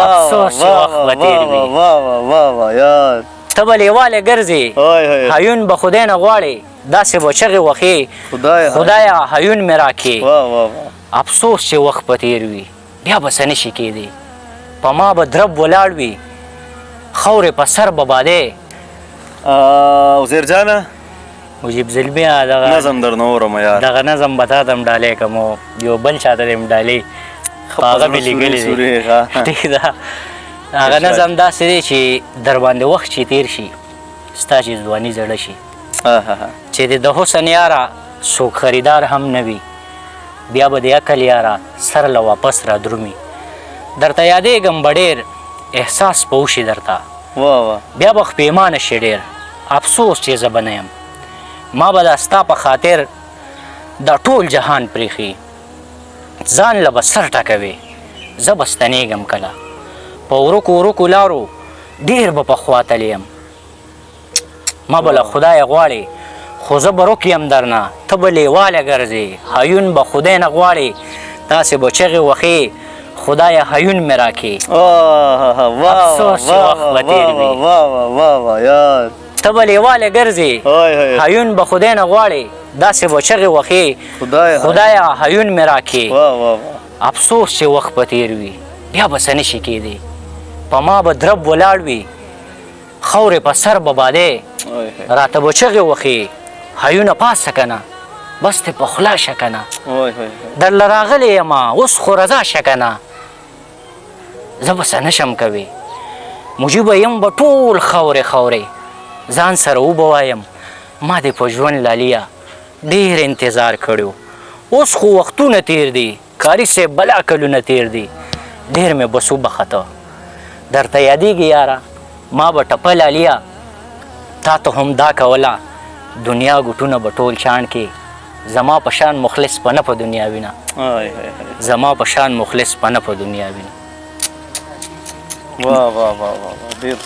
افسوس چې وخت به تېر وي ته به لیواله ګرځې هیون به خدای نه غواړې داسې به چغې وښې خدایه هیون مې راکې افسوس چې وخت به تېر وي بیا به څه نشي کېدی په ما به درب ولاړ وي خاورې په سر به بادې وزیر جانه مجیب زلمیا نظم درنه اورم یار دغه نظم به تا ته هم ډالۍ کړم یو بل چا ته دې هم ډالۍ په هغه مې لیکلي دي ټیک ده هغه نظم داسې دی چې در باندې وخت چې تېر شي ستا چې ځواني زړه شي چې د حسن یاره څوک خریدار هم نه وي بیا به د عقل یاره سر له واپس را درومي درته یادېږم به ډېر احساس به وشي درته بیا به پښیمانه شي ډېر افسوس چې زه به نه یم ما به دا ستا په خاطر دا ټول جهان پرېښي ځان له به سر ټکوي زه به ستنېږم کله په ورکو ورکو لارو ډېر به پخوا تللی یم ما به له خدایه غواړې خو زه به رک یم درنه ته به لیواله ګرځې هیون به خدای نه غواړې داسې به چغې وښې خدایه هیون مې راکې افسوس چې وخت به تېر وي ته به لیواله ګرځې هیون به خدای نه غواړې داسې به چغې وښې خدایه هیون مې راکې افسوس چې وخت به تېر وي بیا به څه نشي کېدی په ما به درب ولاړ وي خاورې په سر به بادې راته به چغې وښې هیونه پاسه که نه بس دې په خوله شه که نه درله راغلی یمه اوس خو رضا شه که نه زه به څه نشم کوي مجیبه یم به ټول خاورې خاورې ځان سره وبوایم ما دې په ژوند لالیه ډېر انتظار کړی اوس خو وختونه تېر دي کاري صاحب بلا کلونه تېر دي ډېر مې بس وبخته درته یادېږي یاره ما به ټپه لالیه تا ته هم دا کوله دنیا ګوټونه به ټول چاڼ کې زما په شان مخلص به نه په دنیا وینه زما په شان مخلص به نه په دنیا وینه ډېر